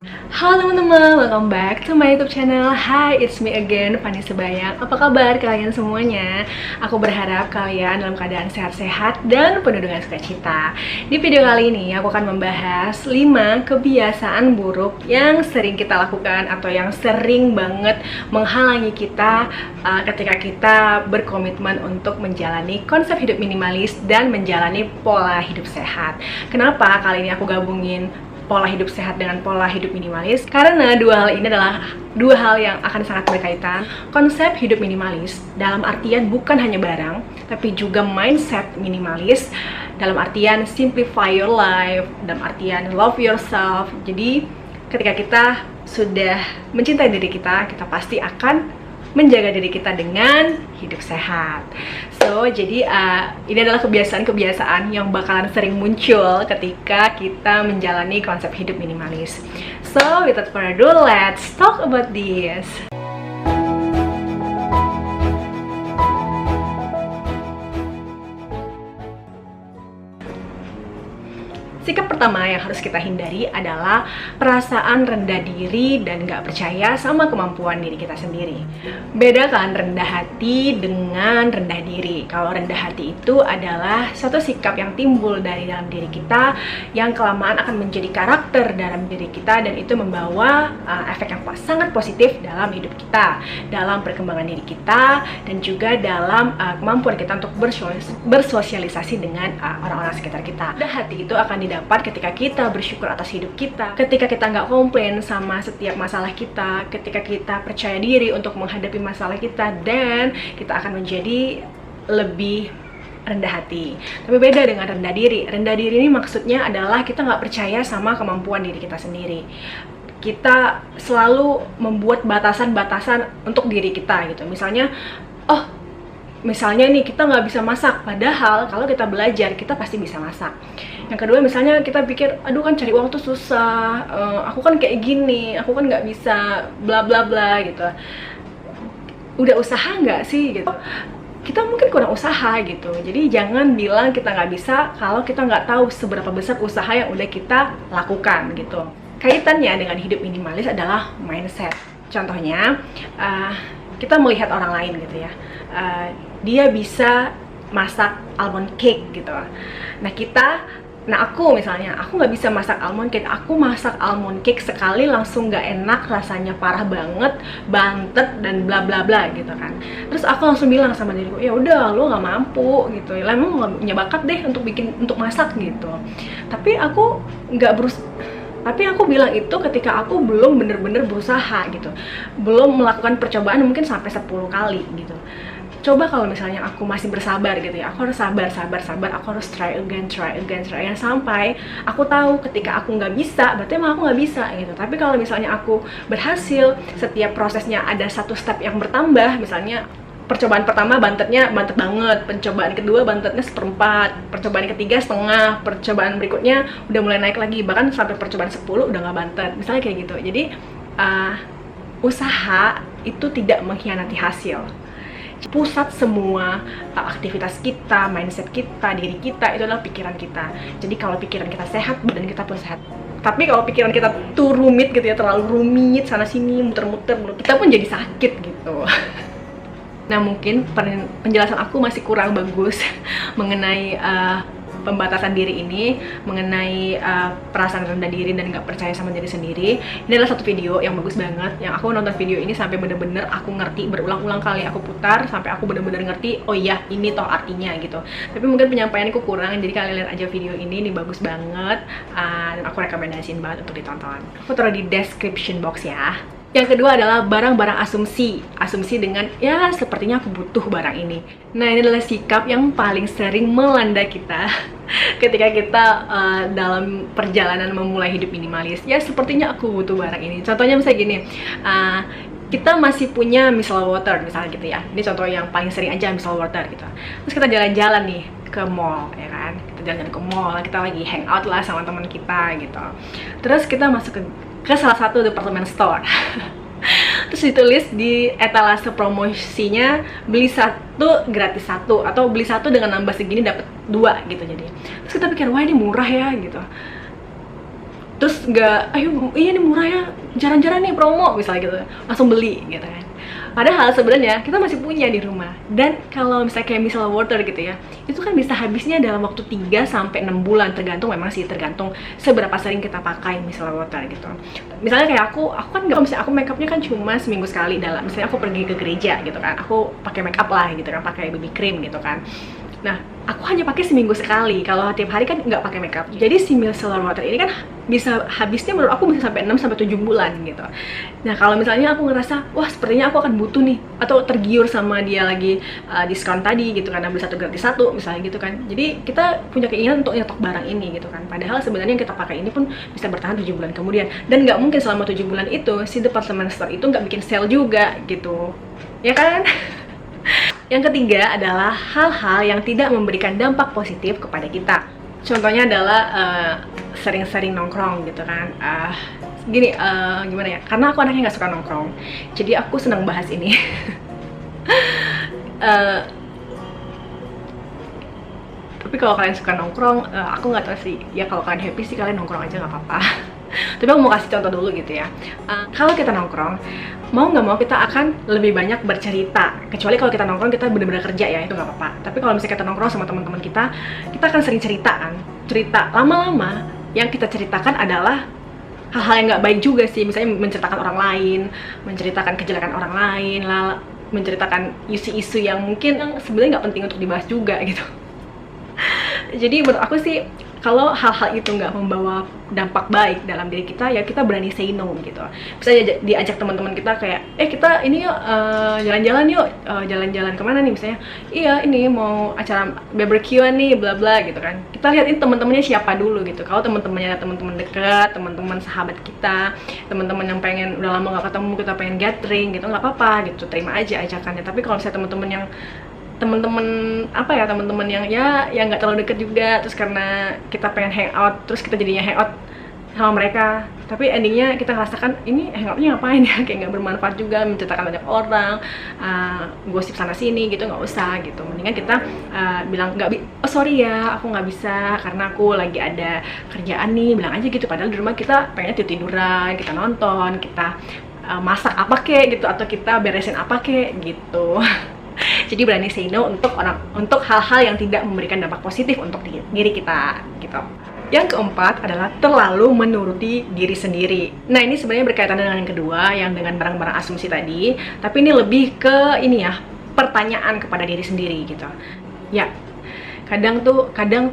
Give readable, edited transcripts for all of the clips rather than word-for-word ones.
Halo teman-teman, welcome back to my YouTube channel. Hi, it's me again, Fani Sebayang. Apa kabar kalian semuanya? Aku berharap kalian dalam keadaan sehat-sehat dan penuh dengan sukacita. Di video kali ini, aku akan membahas 5 kebiasaan buruk yang sering kita lakukan atau yang sering banget menghalangi kita ketika kita berkomitmen untuk menjalani konsep hidup minimalis dan menjalani pola hidup sehat. Kenapa kali ini aku gabungin pola hidup sehat dengan pola hidup minimalis? Karena dua hal ini adalah dua hal yang akan sangat berkaitan. Konsep hidup minimalis dalam artian bukan hanya barang, tapi juga mindset minimalis dalam artian simplify your life, dalam artian love yourself. Jadi ketika kita sudah mencintai diri kita, kita pasti akan menjaga diri kita dengan hidup sehat. So, jadi ini adalah kebiasaan-kebiasaan yang bakalan sering muncul ketika kita menjalani konsep hidup minimalis. So, without further ado, let's talk about this. Sikap pertama yang harus kita hindari adalah perasaan rendah diri dan gak percaya sama kemampuan diri kita sendiri. Bedakan rendah hati dengan rendah diri. Kalau rendah hati itu adalah suatu sikap yang timbul dari dalam diri kita yang kelamaan akan menjadi karakter dalam diri kita, dan itu membawa efek yang sangat positif dalam hidup kita, dalam perkembangan diri kita, dan juga dalam kemampuan kita untuk bersosialisasi dengan orang-orang sekitar kita. Rendah hati itu akan dapat ketika kita bersyukur atas hidup kita, ketika kita nggak komplain sama setiap masalah kita, ketika kita percaya diri untuk menghadapi masalah kita, dan kita akan menjadi lebih rendah hati. Tapi beda dengan rendah diri. Rendah diri ini maksudnya adalah kita nggak percaya sama kemampuan diri kita sendiri. Kita selalu membuat batasan-batasan untuk diri kita gitu. Misalnya nih kita nggak bisa masak, padahal kalau kita belajar kita pasti bisa masak. Yang kedua, misalnya kita pikir, aduh kan cari uang tuh susah, aku kan kayak gini, aku kan nggak bisa bla bla bla gitu. Udah usaha nggak sih gitu? Kita mungkin kurang usaha gitu. Jadi jangan bilang kita nggak bisa kalau kita nggak tahu seberapa besar usaha yang udah kita lakukan gitu. Kaitannya dengan hidup minimalis adalah mindset. Contohnya, kita melihat orang lain gitu ya, dia bisa masak almond cake gitu. Aku misalnya, aku nggak bisa masak almond cake. Aku masak almond cake sekali langsung nggak enak, rasanya parah banget, bantet dan bla bla bla gitu kan. Terus aku langsung bilang sama diriku, ya udah lo nggak mampu gitu, ya emang nggak punya bakat deh untuk masak gitu. Tapi aku bilang itu ketika aku belum bener-bener berusaha gitu, belum melakukan percobaan mungkin sampai 10 kali gitu. Coba kalau misalnya aku masih bersabar gitu ya, aku harus sabar, aku harus try again sampai aku tahu ketika aku nggak bisa, berarti emang aku nggak bisa gitu. Tapi kalau misalnya aku berhasil, setiap prosesnya ada satu step yang bertambah. Misalnya percobaan pertama bantet banget, percobaan kedua bantetnya 1/4, percobaan ketiga setengah, percobaan berikutnya udah mulai naik lagi, bahkan sampai percobaan 10 udah nggak bantet, misalnya kayak gitu. Jadi usaha itu tidak mengkhianati hasil. Pusat semua aktivitas kita, mindset kita, diri kita itu adalah pikiran kita. Jadi kalau pikiran kita sehat, badan kita pun sehat. Tapi kalau pikiran kita tuh rumit gitu ya, terlalu rumit sana sini, muter-muter, kita pun jadi sakit gitu. Nah, mungkin penjelasan aku masih kurang bagus mengenai pembatasan diri ini, mengenai perasaan rendah diri dan nggak percaya sama diri sendiri. Ini adalah satu video yang bagus banget, yang aku nonton video ini sampai bener-bener aku ngerti, berulang-ulang kali aku putar sampai aku bener-bener ngerti, oh iya ini toh artinya gitu. Tapi mungkin penyampaianku kurang, jadi kalian lihat aja video ini bagus banget, dan aku rekomendasiin banget untuk ditonton. Aku taruh di description box ya. Yang kedua adalah barang-barang asumsi dengan, ya sepertinya aku butuh barang ini. Nah, ini adalah sikap yang paling sering melanda kita ketika kita dalam perjalanan memulai hidup minimalis. Ya sepertinya aku butuh barang ini. Contohnya misalnya gini, kita masih punya micellar water misalnya gitu ya. Ini contoh yang paling sering aja, micellar water gitu. Terus kita jalan-jalan nih ke mall, ya kan? Kita jalan ke mall, kita lagi hangout lah sama teman kita gitu. Terus kita masuk ke salah satu department store. Terus ditulis di etalase promosinya, beli satu gratis satu, atau beli satu dengan nambah segini dapat 2 gitu. Jadi terus kita pikir, wah ini murah ya gitu. Terus iya ini murah ya, jarang-jarang nih promo misalnya gitu, langsung beli gitu kan. Padahal sebenarnya kita masih punya di rumah. Dan kalau misalnya kayak micellar water gitu ya, itu kan bisa habisnya dalam waktu 3 sampai 6 bulan, tergantung memang sih, tergantung seberapa sering kita pakai micellar water gitu. Misalnya kayak aku kan nggak, misalnya aku makeupnya kan cuma seminggu sekali, dalam misalnya aku pergi ke gereja gitu kan, aku pakai makeup lah gitu kan, pakai BB cream gitu kan. Nah, aku hanya pakai seminggu sekali. Kalau tiap hari kan nggak pakai makeup. Jadi si micellar water ini kan bisa habisnya, menurut aku bisa sampai 6 sampai 7 bulan gitu. Nah, kalau misalnya aku ngerasa, wah sepertinya aku akan butuh nih, atau tergiur sama dia lagi diskon tadi gitu kan, beli 1 gratis 1 misalnya gitu kan. Jadi kita punya keinginan untuk nyetok barang ini gitu kan. Padahal sebenarnya yang kita pakai ini pun bisa bertahan 7 bulan kemudian. Dan nggak mungkin selama 7 bulan itu si department store itu nggak bikin sale juga gitu. Ya kan? Yang ketiga adalah hal-hal yang tidak memberikan dampak positif kepada kita. Contohnya adalah sering-sering nongkrong gitu kan. Gimana ya? Karena aku anaknya nggak suka nongkrong, jadi aku senang bahas ini. Tapi kalau kalian suka nongkrong, aku nggak tahu sih. Ya kalau kalian happy sih kalian nongkrong aja nggak apa-apa. Tapi aku mau kasih contoh dulu gitu ya. Kalau kita nongkrong, mau nggak mau kita akan lebih banyak bercerita. Kecuali kalau kita nongkrong kita bener-bener kerja ya, itu nggak apa-apa. Tapi kalau misalnya kita nongkrong sama teman-teman kita akan sering cerita kan. Cerita lama-lama yang kita ceritakan adalah hal-hal yang nggak baik juga sih. Misalnya menceritakan orang lain, menceritakan kejelekan orang lain, menceritakan isu-isu yang mungkin sebenarnya nggak penting untuk dibahas juga gitu. Jadi menurut aku sih, kalau hal-hal itu nggak membawa dampak baik dalam diri kita, ya kita berani say no gitu. Misalnya diajak teman-teman kita kayak, kita ini yuk jalan-jalan yuk, jalan-jalan kemana nih misalnya, iya ini mau acara barbecue nih bla bla gitu kan. Kita lihatin teman-temannya siapa dulu gitu. Kalau teman-temannya teman-teman dekat, teman-teman sahabat kita, teman-teman yang pengen udah lama nggak ketemu, kita pengen gathering gitu, nggak apa-apa gitu, terima aja ajakannya. Tapi kalau misalnya teman-teman yang teman-teman yang yang nggak terlalu deket juga, terus karena kita pengen hangout, terus kita jadinya hangout sama mereka, tapi endingnya kita ngerasakan ini hangoutnya ngapain ya, kayak nggak bermanfaat juga, menceritakan banyak orang, gosip sana sini gitu, nggak usah gitu. Mendingan kita bilang sorry ya, aku nggak bisa karena aku lagi ada kerjaan nih, bilang aja gitu. Padahal di rumah kita pengennya tiduran, kita nonton, kita masak apa kek gitu, atau kita beresin apa kek gitu. Jadi berani say no untuk hal-hal yang tidak memberikan dampak positif untuk diri kita gitu. Yang keempat adalah terlalu menuruti diri sendiri. Nah, ini sebenarnya berkaitan dengan yang kedua, yang dengan barang-barang asumsi tadi, tapi ini lebih ke ini ya, pertanyaan kepada diri sendiri gitu. Ya, kadang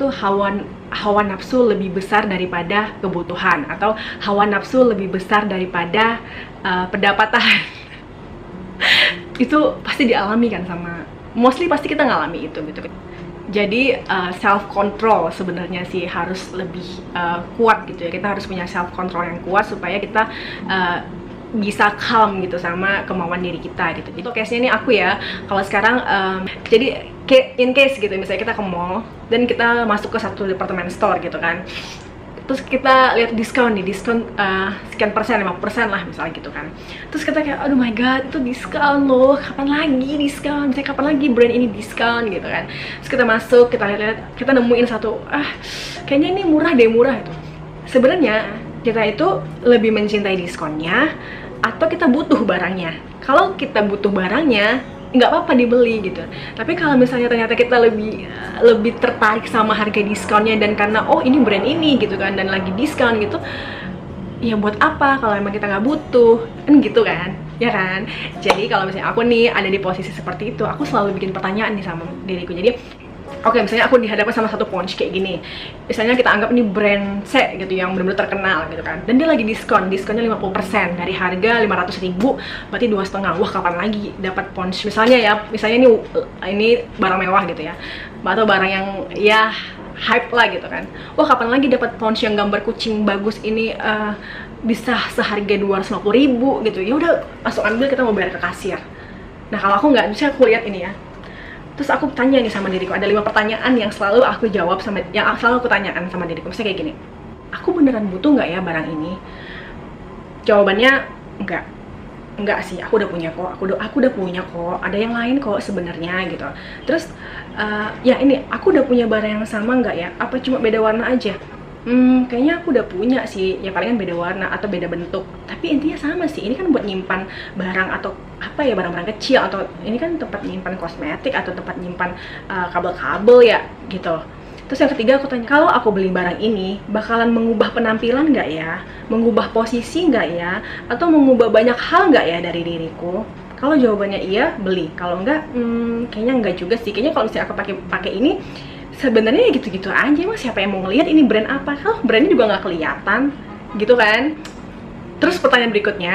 tuh hawa nafsu lebih besar daripada kebutuhan, atau hawa nafsu lebih besar daripada pendapatan. Itu pasti dialami kan, mostly pasti kita ngalami itu gitu. Jadi self control sebenarnya sih harus lebih kuat gitu ya. Kita harus punya self control yang kuat supaya kita bisa calm gitu sama kemauan diri kita gitu. Itu case-nya ini aku ya. Kalau sekarang jadi in case gitu, misalnya kita ke mall dan kita masuk ke satu department store gitu kan. Terus kita lihat diskon sekian persen, 50% lah misalnya gitu kan. Terus kita kayak, aduh my god, itu diskon loh, kapan lagi diskon, misalnya kapan lagi brand ini diskon gitu kan. Terus kita masuk, kita lihat, kita nemuin satu, kayaknya ini murah itu. Sebenarnya kita itu lebih mencintai diskonnya atau kita butuh barangnya. Kalau kita butuh barangnya, nggak apa-apa dibeli gitu. Tapi kalau misalnya ternyata kita lebih tertarik sama harga diskonnya, dan karena ini brand ini gitu kan, dan lagi diskon gitu, ya buat apa kalau emang kita nggak butuh kan gitu kan, ya kan. Jadi kalau misalnya aku nih ada di posisi seperti itu, aku selalu bikin pertanyaan nih sama diriku. Jadi misalnya aku dihadapkan sama satu pouch kayak gini, misalnya kita anggap ini brand C gitu yang benar-benar terkenal gitu kan, dan dia lagi diskonnya 50% dari harga 500.000, berarti 2,5. Wah, kapan lagi dapat pouch misalnya ini barang mewah gitu ya, atau barang yang ya hype lah gitu kan. Wah, kapan lagi dapat pouch yang gambar kucing bagus ini bisa seharga 250.000 gitu. Ya udah, langsung ambil, kita mau bayar ke kasir. Nah, kalau aku nggak, misalnya aku lihat ini ya, terus aku tanya nih sama diriku, ada 5 pertanyaan yang selalu aku jawab yang selalu aku tanyakan sama diriku. Misalnya kayak gini, aku beneran butuh nggak ya barang ini? Jawabannya enggak sih, aku udah punya kok, aku udah punya kok, ada yang lain kok sebenarnya gitu. Terus ya ini, aku udah punya barang yang sama nggak ya? Apa cuma beda warna aja? Kayaknya aku udah punya sih, ya palingan beda warna atau beda bentuk. Tapi intinya sama sih, ini kan buat nyimpan barang atau apa ya, barang-barang kecil, atau ini kan tempat nyimpan kosmetik atau tempat nyimpan kabel-kabel ya gitu. Terus yang ketiga aku tanya, kalau aku beli barang ini bakalan mengubah penampilan nggak ya? Mengubah posisi nggak ya? Atau mengubah banyak hal nggak ya dari diriku? Kalau jawabannya iya, beli. Kalau enggak, kayaknya enggak juga sih. Kayaknya kalau misalnya aku pakai ini, sebenarnya ya gitu-gitu aja. Mas, siapa yang mau ngelihat ini brand apa? Kalau brandnya juga nggak kelihatan, gitu kan? Terus pertanyaan berikutnya,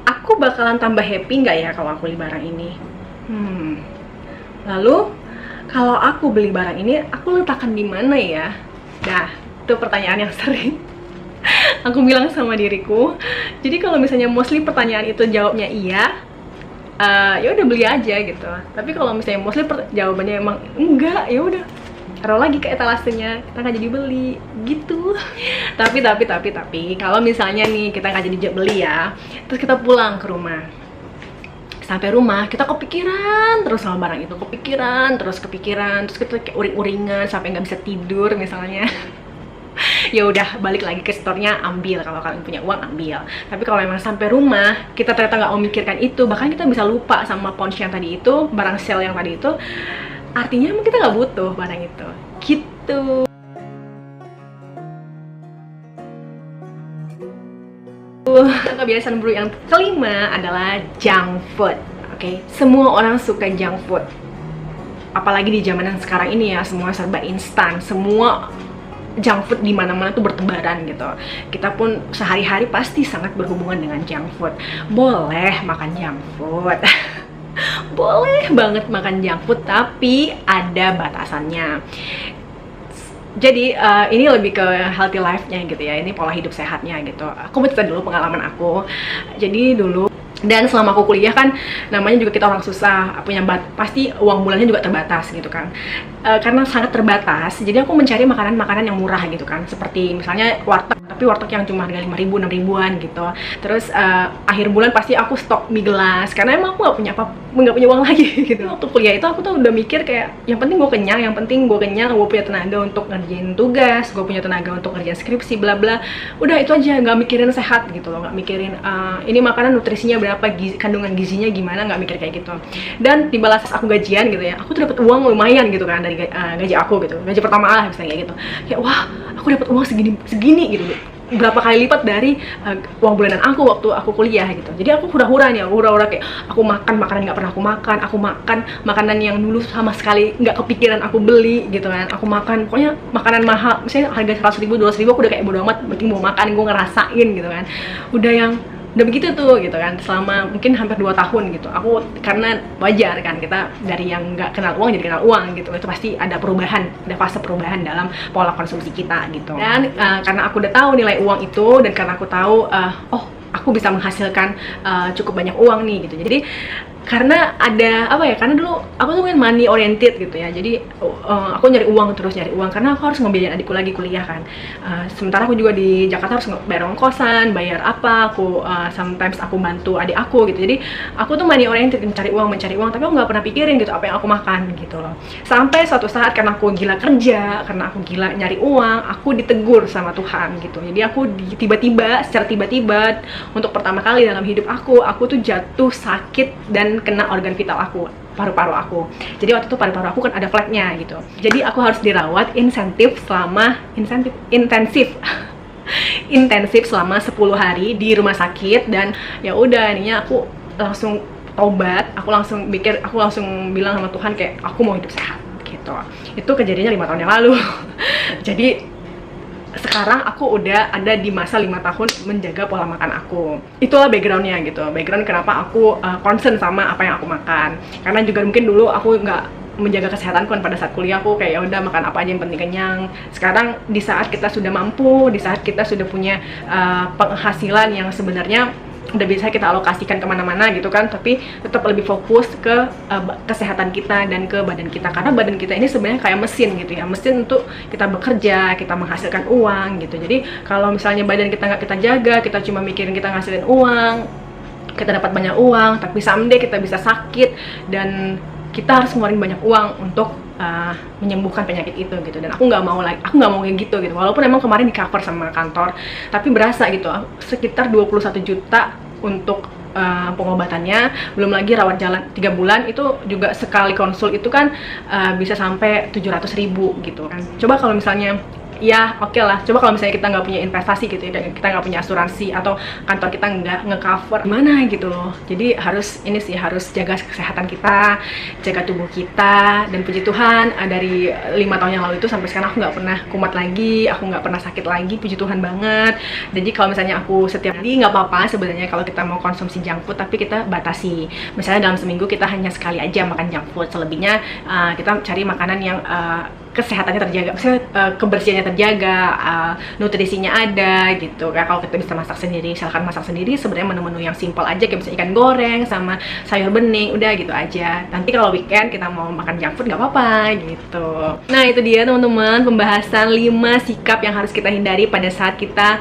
aku bakalan tambah happy nggak ya kalau aku beli barang ini? Lalu, kalau aku beli barang ini, aku letakkan di mana ya? Dah, itu pertanyaan yang sering aku bilang sama diriku. Jadi kalau misalnya mostly pertanyaan itu jawabnya iya, ya udah beli aja gitu. Tapi kalau misalnya mostly jawabannya emang enggak, ya udah taruh lagi ke etalasenya, kita nggak jadi beli gitu. Tapi kalau misalnya nih kita nggak jadi beli ya, terus kita pulang ke rumah, sampai rumah kita kepikiran terus sama barang itu, kepikiran terus kita kayak uring-uringan sampai nggak bisa tidur misalnya. Ya udah, balik lagi ke store-nya, ambil. Kalau kalian punya uang, ambil. Tapi kalau memang sampai rumah kita ternyata nggak memikirkan itu, bahkan kita bisa lupa sama pouch yang tadi itu, barang sale yang tadi itu, artinya kita nggak butuh barang itu gitu. Kebiasaan buruk yang kelima adalah junk food. Oke, semua orang suka junk food, apalagi di zaman yang sekarang ini ya, semua serba instan, semua junk food di mana-mana tuh bertebaran gitu. Kita pun sehari-hari pasti sangat berhubungan dengan junk food. Boleh makan junk food. Boleh banget makan junk food, tapi ada batasannya. Jadi ini lebih ke healthy life-nya gitu ya. Ini pola hidup sehatnya gitu. Aku mau cerita dulu pengalaman aku. Jadi dulu, dan selama aku kuliah kan, namanya juga kita orang susah, punya pasti uang bulannya juga terbatas gitu kan. Karena sangat terbatas, jadi aku mencari makanan-makanan yang murah gitu kan, seperti misalnya warteg, tapi warteg yang cuma harga 5.000, 6.000-an gitu. Terus akhir bulan pasti aku stok mie gelas, karena emang aku nggak punya uang lagi gitu. Waktu kuliah itu aku tuh udah mikir kayak, yang penting gue kenyang, gue punya tenaga untuk ngerjain tugas, gue punya tenaga untuk ngerjain skripsi, bla bla. Udah itu aja, nggak mikirin sehat gitu loh, nggak mikirin ini makanan nutrisinya berapa, kandungan gizinya gimana, nggak mikir kayak gitu. Dan tibalah aku gajian gitu ya, aku tuh dapat uang lumayan gitu kan dari gaji aku gitu, gaji pertama lah misalnya kayak gitu. Kayak wah, aku dapat uang segini gitu, berapa kali lipat dari uang bulanan aku waktu aku kuliah gitu. Jadi aku hura-hura nih, kayak aku makan makanan nggak pernah aku makan makanan yang dulu sama sekali nggak kepikiran aku beli gitu kan. Aku makan pokoknya makanan mahal, misalnya harga 100.000, 200.000, aku udah kayak bodo amat, penting mau makan, gue ngerasain gitu kan. Udah begitu tuh gitu kan, selama mungkin hampir 2 tahun gitu. Aku, karena wajar kan, kita dari yang nggak kenal uang jadi kenal uang gitu, itu pasti ada perubahan, ada fase perubahan dalam pola konsumsi kita gitu. Dan karena aku udah tahu nilai uang itu, dan karena aku tahu oh aku bisa menghasilkan cukup banyak uang nih gitu. Jadi karena ada apa ya, karena dulu aku tuh kan money oriented gitu ya, jadi aku nyari uang karena aku harus ngebiayain adikku lagi kuliah kan. Sementara aku juga di Jakarta harus bayar kosan, bayar apa, aku sometimes aku bantu adik aku gitu. Jadi aku tuh money oriented, mencari uang, tapi aku nggak pernah pikirin gitu apa yang aku makan gitu loh. Sampai suatu saat karena aku gila kerja, karena aku gila nyari uang, aku ditegur sama Tuhan gitu. Jadi aku secara tiba-tiba untuk pertama kali dalam hidup aku tuh jatuh sakit dan kena organ vital aku, paru-paru aku. Jadi waktu itu paru-paru aku kan ada fleknya gitu. Jadi aku harus dirawat intensif selama 10 hari di rumah sakit. Dan ya udah, ininya aku langsung tobat, aku langsung bilang sama Tuhan kayak aku mau hidup sehat gitu. Itu kejadiannya 5 tahun yang lalu. Jadi sekarang aku udah ada di masa 5 tahun menjaga pola makan aku. Itulah backgroundnya gitu, background kenapa aku concern sama apa yang aku makan. Karena juga mungkin dulu aku nggak menjaga kesehatanku kan. Pada saat kuliah aku kayak ya udah makan apa aja yang penting kenyang. Sekarang di saat kita sudah mampu, di saat kita sudah punya penghasilan yang sebenarnya udah bisa kita alokasikan kemana-mana gitu kan, tapi tetap lebih fokus ke kesehatan kita dan ke badan kita. Karena badan kita ini sebenarnya kayak mesin gitu ya, mesin untuk kita bekerja, kita menghasilkan uang gitu. Jadi kalau misalnya badan kita nggak kita jaga, kita cuma mikirin kita ngasilin uang, kita dapat banyak uang, tapi someday kita bisa sakit dan kita harus ngeluarin banyak uang untuk menyembuhkan penyakit itu gitu. Dan aku nggak mau kayak gitu gitu. Walaupun emang kemarin di cover sama kantor, tapi berasa gitu sekitar 21 juta untuk pengobatannya, belum lagi rawat jalan 3 bulan. Itu juga sekali konsul itu kan bisa sampai 700.000 gitu kan. Coba kalau misalnya ya oke lah, coba kalau misalnya kita nggak punya investasi gitu ya, kita nggak punya asuransi atau kantor kita nggak ngecover, gimana gitu loh. Jadi harus jaga kesehatan kita, jaga tubuh kita. Dan puji Tuhan dari 5 tahun yang lalu itu sampai sekarang aku nggak pernah kumat lagi, aku nggak pernah sakit lagi, puji Tuhan banget. Jadi kalau misalnya aku setiap hari, nggak apa-apa sebenarnya kalau kita mau konsumsi junk food, tapi kita batasi. Misalnya dalam seminggu kita hanya sekali aja makan junk food, selebihnya kita cari makanan yang kesehatannya terjaga, misalnya kebersihannya terjaga, nutrisinya ada gitu. Kayak kalau kita bisa masak sendiri, misalkan masak sendiri sebenarnya menu-menu yang simpel aja, kayak misalnya ikan goreng sama sayur bening, udah gitu aja. Nanti kalau weekend kita mau makan junk food nggak apa-apa gitu. Nah itu dia teman-teman, pembahasan 5 sikap yang harus kita hindari pada saat kita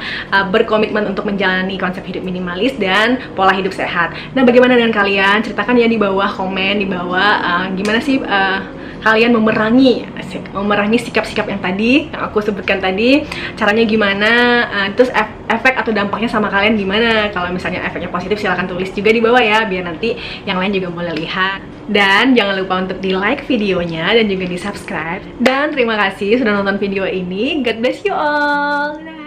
berkomitmen untuk menjalani konsep hidup minimalis dan pola hidup sehat. Nah bagaimana dengan kalian? Ceritakan ya di bawah, komen di bawah gimana sih kalian memerangi sikap-sikap yang tadi yang aku sebutkan tadi, caranya gimana, terus efek atau dampaknya sama kalian gimana. Kalau misalnya efeknya positif silahkan tulis juga di bawah ya, biar nanti yang lain juga boleh lihat. Dan jangan lupa untuk di like videonya dan juga di subscribe. Dan terima kasih sudah nonton video ini. God bless you all.